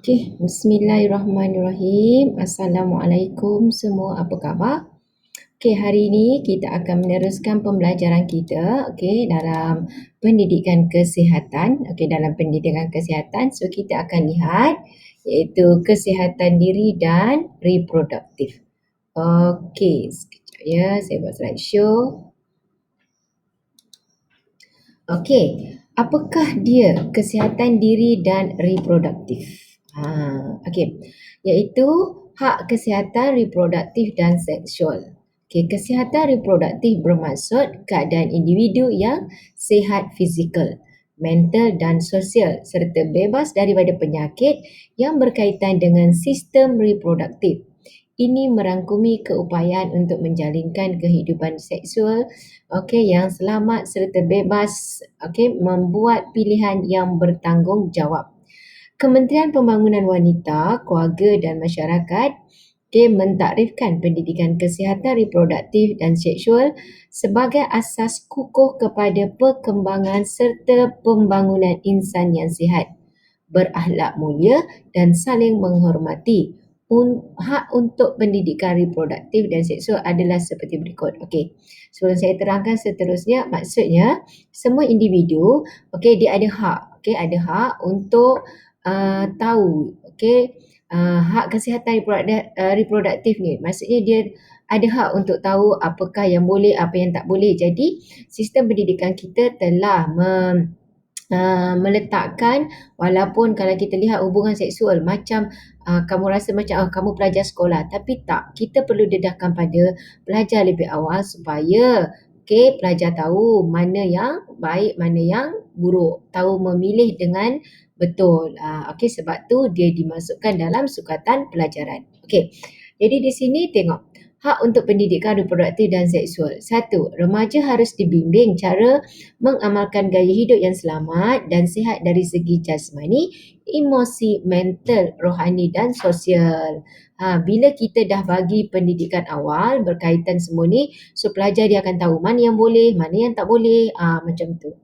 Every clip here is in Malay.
Okey, bismillahirrahmanirrahim. Assalamualaikum semua, apa khabar? Okey, hari ini kita akan meneruskan pembelajaran kita, okey, dalam pendidikan kesihatan. Okey, dalam pendidikan kesihatan, so kita akan lihat iaitu kesihatan diri dan reproduktif. Okey, sekejap ya, saya buat slideshow. Okey, apakah dia kesihatan diri dan reproduktif? Okey, iaitu hak kesihatan reproduktif dan seksual. Okey, kesihatan reproduktif bermaksud keadaan individu yang sihat fizikal, mental dan sosial serta bebas daripada penyakit yang berkaitan dengan sistem reproduktif. Ini merangkumi keupayaan untuk menjalinkan kehidupan seksual yang selamat serta bebas, membuat pilihan yang bertanggungjawab. Kementerian Pembangunan Wanita, Keluarga dan Masyarakat mentakrifkan pendidikan kesihatan reproduktif dan seksual sebagai asas kukuh kepada perkembangan serta pembangunan insan yang sihat, berakhlak mulia dan saling menghormati. Hak untuk pendidikan reproduktif dan seksual adalah seperti berikut. Okey, sebelum saya terangkan seterusnya, maksudnya semua individu, dia ada hak, ada hak untuk tahu, hak kesihatan reproduktif ni. Maksudnya dia ada hak untuk tahu apakah yang boleh, apa yang tak boleh. Jadi, sistem pendidikan kita telah meletakkan, walaupun kalau kita lihat hubungan seksual macam kamu rasa macam kamu pelajar sekolah, tapi tak, kita perlu dedahkan pada pelajar lebih awal supaya pelajar tahu mana yang baik, mana yang buruk, tahu memilih dengan betul. Sebab tu dia dimasukkan dalam sukatan pelajaran. Jadi di sini tengok hak untuk pendidikan reproduktif dan seksual. 1. Remaja harus dibimbing cara mengamalkan gaya hidup yang selamat dan sihat dari segi jasmani, emosi, mental, rohani dan sosial. Bila kita dah bagi pendidikan awal berkaitan semua ni, so pelajar dia akan tahu mana yang boleh, mana yang tak boleh, macam tu.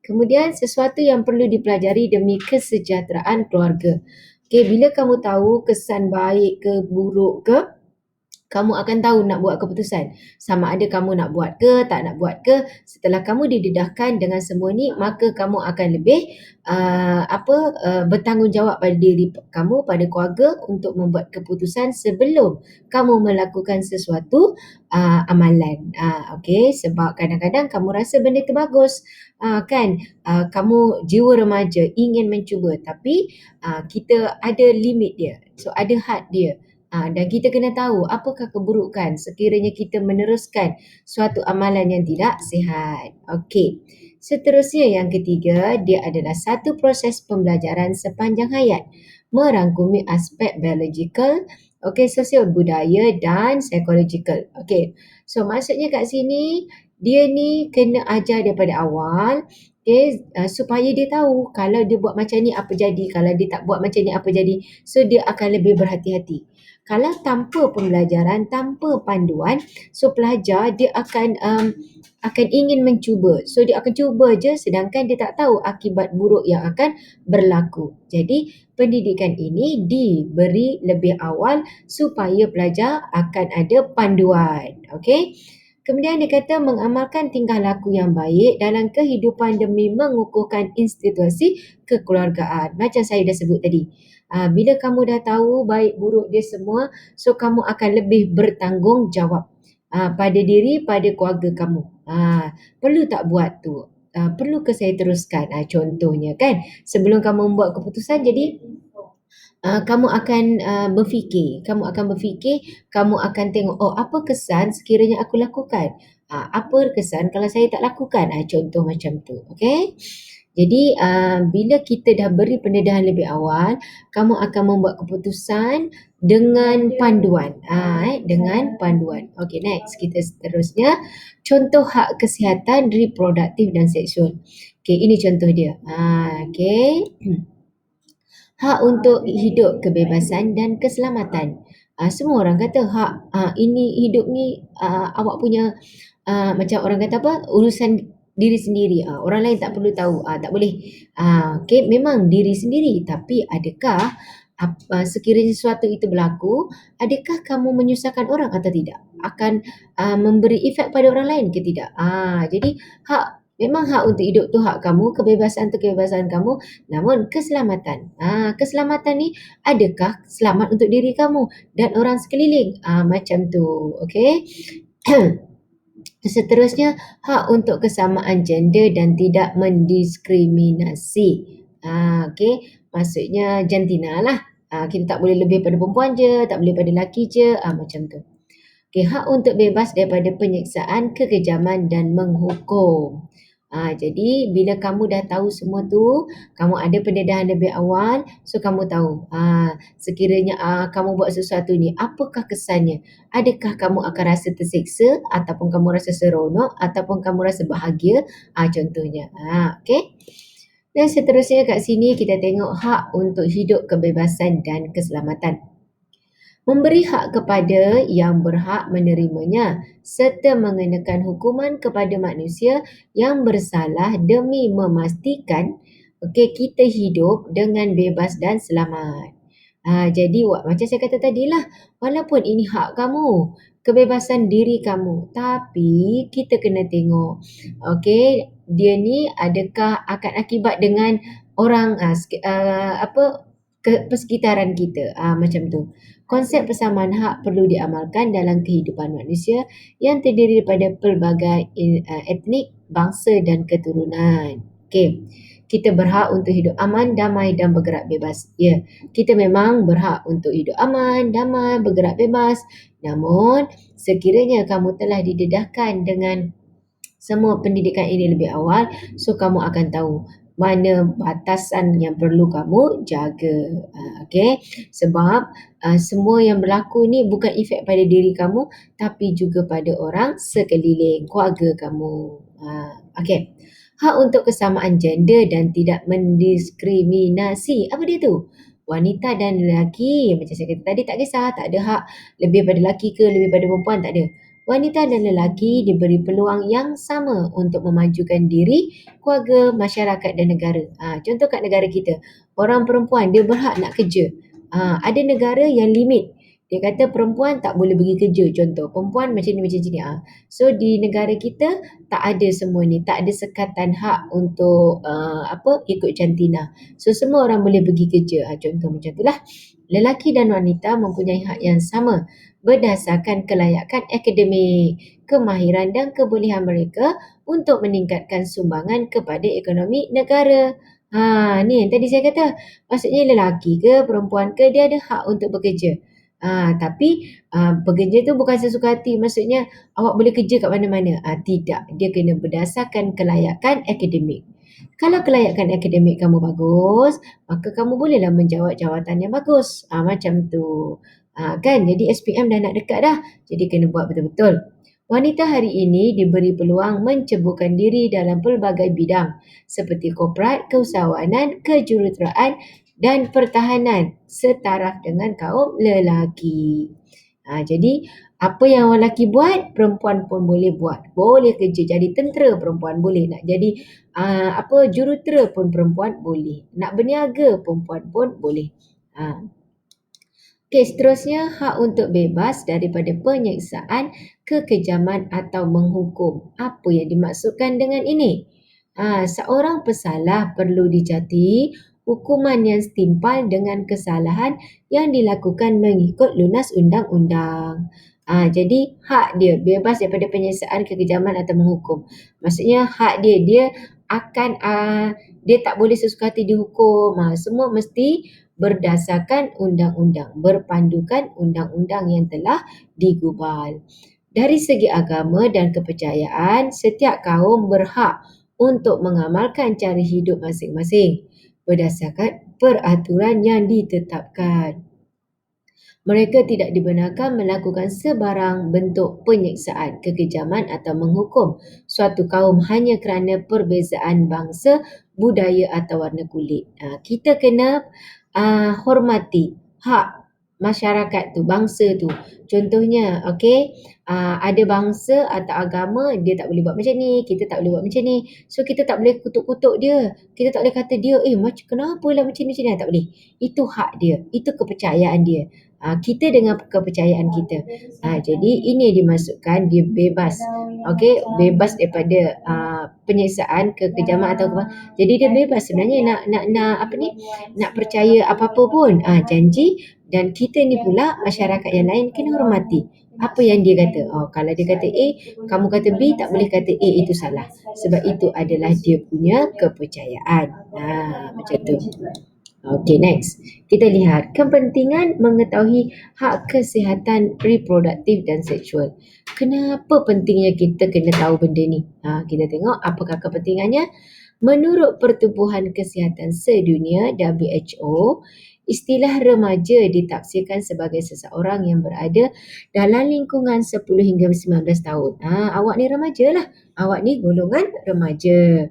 Kemudian sesuatu yang perlu dipelajari demi kesejahteraan keluarga. Bila kamu tahu kesan baik ke buruk ke, kamu akan tahu nak buat keputusan. Sama ada kamu nak buat ke, tak nak buat ke. Setelah kamu didedahkan dengan semua ni, maka kamu akan lebih bertanggungjawab pada diri kamu, pada keluarga untuk membuat keputusan sebelum kamu melakukan sesuatu amalan. Sebab kadang-kadang kamu rasa benda tu bagus. Kamu jiwa remaja ingin mencuba, tapi kita ada limit dia. So ada had dia. Dan kita kena tahu apakah keburukan sekiranya kita meneruskan suatu amalan yang tidak sihat. Seterusnya yang ketiga, dia adalah satu proses pembelajaran sepanjang hayat, merangkumi aspek biologikal, sosial budaya dan psikologikal. So maksudnya kat sini, dia ni kena ajar daripada awal, supaya dia tahu kalau dia buat macam ni apa jadi, kalau dia tak buat macam ni apa jadi. So dia akan lebih berhati-hati. Kalau tanpa pembelajaran, tanpa panduan, so pelajar dia akan ingin mencuba. So dia akan cuba je sedangkan dia tak tahu akibat buruk yang akan berlaku. Jadi pendidikan ini diberi lebih awal supaya pelajar akan ada panduan. Kemudian dia kata mengamalkan tingkah laku yang baik dalam kehidupan demi mengukuhkan institusi kekeluargaan. Macam saya dah sebut tadi. Bila kamu dah tahu baik buruk dia semua, so kamu akan lebih bertanggungjawab pada diri, pada keluarga kamu. Perlu tak buat tu? Perlu ke saya teruskan? Contohnya kan, sebelum kamu membuat keputusan, jadi kamu akan berfikir, kamu akan tengok, apa kesan sekiranya aku lakukan? Apa kesan kalau saya tak lakukan? Contoh macam tu. Jadi bila kita dah beri pendedahan lebih awal, kamu akan membuat keputusan dengan panduan. Dengan panduan. Next, kita seterusnya. Contoh hak kesihatan reproduktif dan seksual. Ini contoh dia. Hak untuk hidup, kebebasan dan keselamatan. Semua orang kata hak ini hidup ni awak punya macam orang kata apa, urusan diri sendiri. Orang lain tak perlu tahu, tak boleh. Memang diri sendiri, tapi adakah sekiranya sesuatu itu berlaku, adakah kamu menyusahkan orang atau tidak? Akan memberi efek pada orang lain ke tidak? Jadi memang hak untuk hidup tu hak kamu, kebebasan tu kebebasan kamu, namun keselamatan. Keselamatan ni adakah selamat untuk diri kamu dan orang sekeliling? Macam tu. Okey. Seterusnya, hak untuk kesamaan gender dan tidak mendiskriminasi. Okey, maksudnya jantina lah. Kita tak boleh lebih pada perempuan je, tak boleh pada lelaki je, macam tu. Okey, hak untuk bebas daripada penyiksaan, kekejaman dan menghukum. Jadi bila kamu dah tahu semua tu, kamu ada pendedahan lebih awal, so kamu tahu sekiranya kamu buat sesuatu ni, apakah kesannya? Adakah kamu akan rasa terseksa ataupun kamu rasa seronok ataupun kamu rasa bahagia? Contohnya. Okey. Dan seterusnya kat sini kita tengok hak untuk hidup kebebasan dan keselamatan. Memberi hak kepada yang berhak menerimanya serta mengenakan hukuman kepada manusia yang bersalah demi memastikan kita hidup dengan bebas dan selamat. Jadi macam saya kata tadilah, walaupun ini hak kamu, kebebasan diri kamu, tapi kita kena tengok dia ni adakah akan akibat dengan orang persekitaran kita, macam tu. Konsep persamaan hak perlu diamalkan dalam kehidupan manusia yang terdiri daripada pelbagai etnik, bangsa dan keturunan. Okey. Kita berhak untuk hidup aman, damai dan bergerak bebas. Ya, kita memang berhak untuk hidup aman, damai, bergerak bebas. Namun, sekiranya kamu telah didedahkan dengan semua pendidikan ini lebih awal, so kamu akan tahu mana batasan yang perlu kamu jaga. Okey, sebab semua yang berlaku ni bukan efek pada diri kamu tapi juga pada orang sekeliling, keluarga kamu. Okey. Hak untuk kesamaan gender dan tidak mendiskriminasi. Apa dia tu? Wanita dan lelaki, macam saya kata tadi, tak kisah, tak ada hak lebih pada lelaki ke lebih pada perempuan, tak ada. Wanita dan lelaki diberi peluang yang sama untuk memajukan diri, keluarga, masyarakat dan negara. Contoh kat negara kita, orang perempuan dia berhak nak kerja. Ada negara yang limit. Dia kata perempuan tak boleh pergi kerja, contoh. Perempuan macam ni. So di negara kita tak ada semua ni, tak ada sekatan hak untuk ikut jantina. So semua orang boleh pergi kerja. Contoh macam itulah. Lelaki dan wanita mempunyai hak yang sama berdasarkan kelayakan akademik, kemahiran dan kebolehan mereka untuk meningkatkan sumbangan kepada ekonomi negara. Ni yang tadi saya kata, maksudnya lelaki ke perempuan ke dia ada hak untuk bekerja. Tapi bekerja tu bukan sesuka hati, maksudnya awak boleh kerja kat mana-mana. Tidak, dia kena berdasarkan kelayakan akademik. Kalau kelayakan akademik kamu bagus, maka kamu bolehlah menjawat jawatan yang bagus. Macam tu. Kan, jadi SPM dah nak dekat dah. Jadi kena buat betul-betul. Wanita hari ini diberi peluang menceburkan diri dalam pelbagai bidang seperti korporat, keusahawanan, kejuruteraan dan pertahanan setaraf dengan kaum lelaki. Jadi apa yang orang lelaki buat, perempuan pun boleh buat. Boleh kerja jadi tentera, perempuan boleh. Nak jadi jurutera pun perempuan boleh. Nak berniaga, perempuan pun boleh. Okey, seterusnya hak untuk bebas daripada penyiksaan, kekejaman atau menghukum. Apa yang dimaksudkan dengan ini? Seorang pesalah perlu dijatuhi hukuman yang setimpal dengan kesalahan yang dilakukan mengikut lunas undang-undang. Jadi hak dia bebas daripada penyiksaan, kekejaman atau menghukum. Maksudnya hak dia akan dia tak boleh sesuka hati dihukum. Semua mesti berdasarkan undang-undang, berpandukan undang-undang yang telah digubal. Dari segi agama dan kepercayaan, setiap kaum berhak untuk mengamalkan cara hidup masing-masing berdasarkan peraturan yang ditetapkan. Mereka tidak dibenarkan melakukan sebarang bentuk penyiksaan, kekejaman atau menghukum suatu kaum hanya kerana perbezaan bangsa, budaya atau warna kulit. Kita kena hormati hak masyarakat tu, bangsa tu. Contohnya, okey, ada bangsa atau agama dia tak boleh buat macam ni, kita tak boleh buat macam ni. So kita tak boleh kutuk-kutuk dia. Kita tak boleh kata dia, macam kenapalah macam ni, tak boleh. Itu hak dia, itu kepercayaan dia. Kita dengan kepercayaan kita. Jadi ini dimasukkan dia bebas. Okey, bebas daripada penyiksaan, kekejaman atau apa. Jadi dia bebas sebenarnya nak apa ni? Nak percaya apa-apa pun. Janji, dan kita ni pula masyarakat yang lain kena hormati apa yang dia kata. Kalau dia kata A, kamu kata B, tak boleh kata A itu salah. Sebab itu adalah dia punya kepercayaan. Macam tu. Okay, next. Kita lihat kepentingan mengetahui hak kesihatan reproduktif dan seksual. Kenapa pentingnya kita kena tahu benda ni? Kita tengok apakah kepentingannya. Menurut Pertubuhan Kesihatan Sedunia (WHO), istilah remaja ditafsirkan sebagai seseorang yang berada dalam lingkungan 10 hingga 19 tahun. Awak ni remaja lah. Awak ni golongan remaja.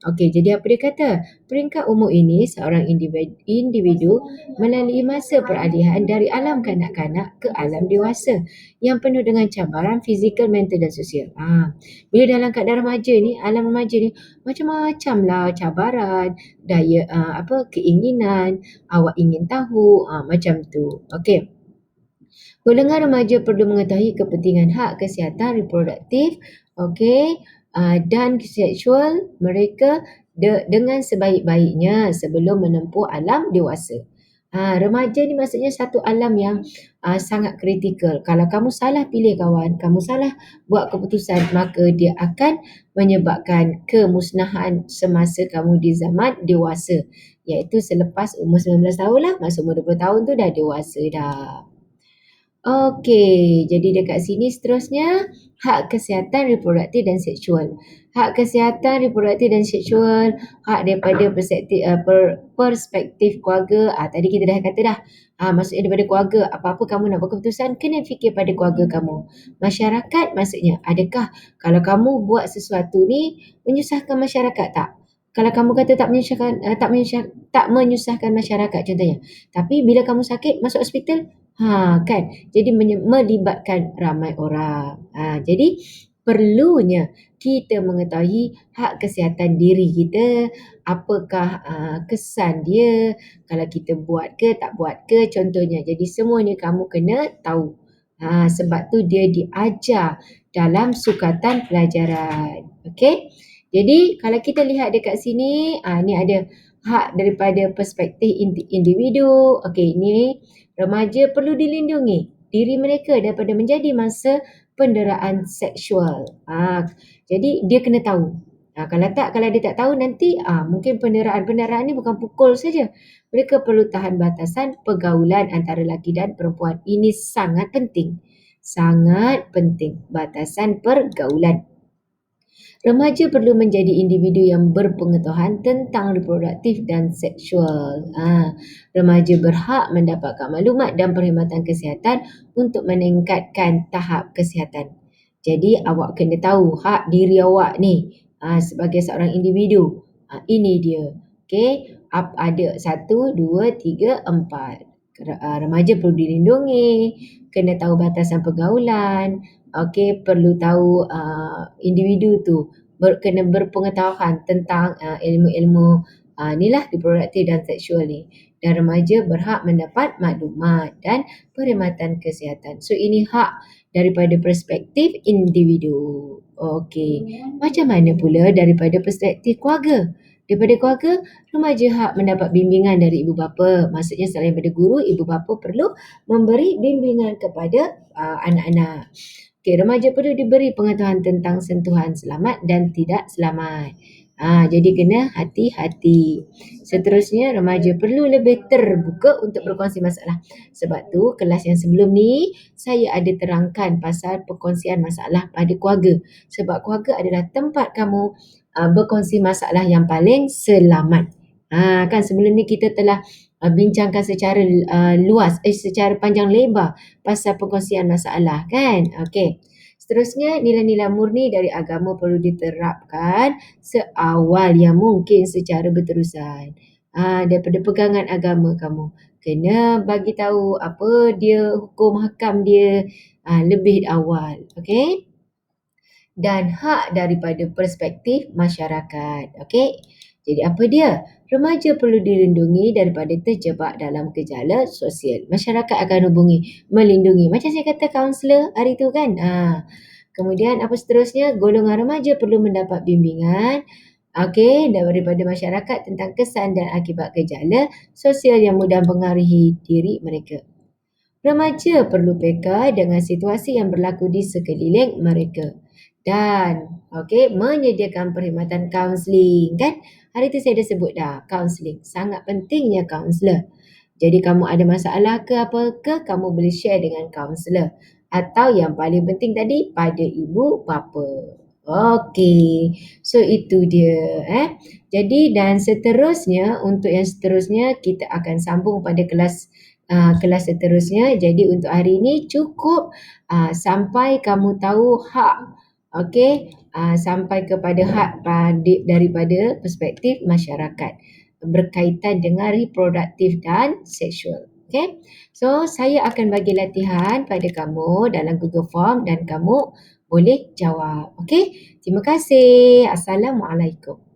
Okey, jadi apa dia kata? Peringkat umur ini seorang individu melalui masa peralihan dari alam kanak-kanak ke alam dewasa yang penuh dengan cabaran fizikal, mental dan sosial. Bila dalam keadaan remaja ni, alam remaja ni macam-macam lah cabaran, daya keinginan, awak ingin tahu, macam tu. Okey. Golongan remaja perlu mengetahui kepentingan hak kesihatan reproduktif, okey, dan seksual mereka dengan sebaik-baiknya sebelum menempuh alam dewasa. Remaja ni maksudnya satu alam yang sangat kritikal. Kalau kamu salah pilih kawan, kamu salah buat keputusan, maka dia akan menyebabkan kemusnahan semasa kamu di zaman dewasa. Iaitu selepas umur 19 tahun lah, masa umur 20 tahun tu dah dewasa dah. Okey, jadi dekat sini seterusnya, hak kesihatan reproduktif dan seksual. Hak kesihatan reproduktif dan seksual, hak daripada perspektif keluarga. Tadi kita dah kata dah. Maksudnya daripada keluarga, apa-apa kamu nak buat keputusan, kena fikir pada keluarga kamu. Masyarakat maksudnya, adakah kalau kamu buat sesuatu ni menyusahkan masyarakat tak? Kalau kamu kata tak menyusahkan masyarakat contohnya. Tapi bila kamu sakit, masuk hospital, kan? Jadi melibatkan ramai orang. Jadi perlunya kita mengetahui hak kesihatan diri kita, apakah kesan dia, kalau kita buat ke tak buat ke contohnya. Jadi semua ni kamu kena tahu. Sebab tu dia diajar dalam sukatan pelajaran. Okey? Jadi kalau kita lihat dekat sini, ni ada hak daripada perspektif individu. Okey, ni remaja perlu dilindungi diri mereka daripada menjadi mangsa penderaan seksual. Jadi dia kena tahu. Kalau dia tak tahu nanti mungkin penderaan ni bukan pukul saja. Mereka perlu tahan batasan pergaulan antara lelaki dan perempuan. Ini sangat penting. Sangat penting batasan pergaulan. Remaja perlu menjadi individu yang berpengetahuan tentang reproduktif dan seksual. Remaja berhak mendapatkan maklumat dan perkhidmatan kesihatan untuk meningkatkan tahap kesihatan. Jadi awak kena tahu hak diri awak ni sebagai seorang individu. Ini dia. Okey, ada 1, 2, 3, 4. Remaja perlu dilindungi, kena tahu batasan pergaulan, okey, perlu tahu individu tu kena berpengetahuan tentang ilmu-ilmu inilah reproduktif dan seksual ni. Dan remaja berhak mendapat maklumat dan perkhidmatan kesihatan. So ini hak daripada perspektif individu. Okey. Macam mana pula daripada perspektif keluarga? Daripada keluarga, remaja hak mendapat bimbingan dari ibu bapa. Maksudnya selain daripada guru, ibu bapa perlu memberi bimbingan kepada anak-anak. Okey, remaja perlu diberi pengetahuan tentang sentuhan selamat dan tidak selamat. Jadi kena hati-hati. Seterusnya, remaja perlu lebih terbuka untuk berkongsi masalah. Sebab tu, kelas yang sebelum ni, saya ada terangkan pasal perkongsian masalah pada keluarga. Sebab keluarga adalah tempat kamu berkongsi masalah yang paling selamat. Kan sebelum ni kita telah bincangkan secara luas, secara panjang lebar pasal perkongsian masalah kan. Okey. Seterusnya, nilai-nilai murni dari agama perlu diterapkan seawal yang mungkin secara berterusan. Daripada pegangan agama kamu. kena bagi tahu apa dia hukum hakam dia lebih awal. Okey? Dan hak daripada perspektif masyarakat. Okey? Jadi apa dia? Remaja perlu dilindungi daripada terjebak dalam gejala sosial. Masyarakat akan hubungi, melindungi. Macam saya kata kaunselor hari tu kan. Kemudian apa seterusnya? Golongan remaja perlu mendapat bimbingan daripada masyarakat tentang kesan dan akibat gejala sosial yang mudah mempengaruhi diri mereka. Remaja perlu peka dengan situasi yang berlaku di sekeliling mereka. Dan menyediakan perkhidmatan kaunseling kan. Hari tu saya dah sebut dah, kaunseling. Sangat pentingnya kaunselor. Jadi kamu ada masalah ke apa ke, kamu boleh share dengan kaunselor. Atau yang paling penting tadi, pada ibu bapa. Okey, so itu dia. Jadi dan seterusnya, untuk yang seterusnya kita akan sambung pada kelas seterusnya. Jadi untuk hari ini cukup sampai kamu tahu hak. Sampai kepada hak daripada perspektif masyarakat berkaitan dengan reproduktif dan seksual. Okay? So, saya akan bagi latihan pada kamu dalam Google Form dan kamu boleh jawab. Okay? Terima kasih. Assalamualaikum.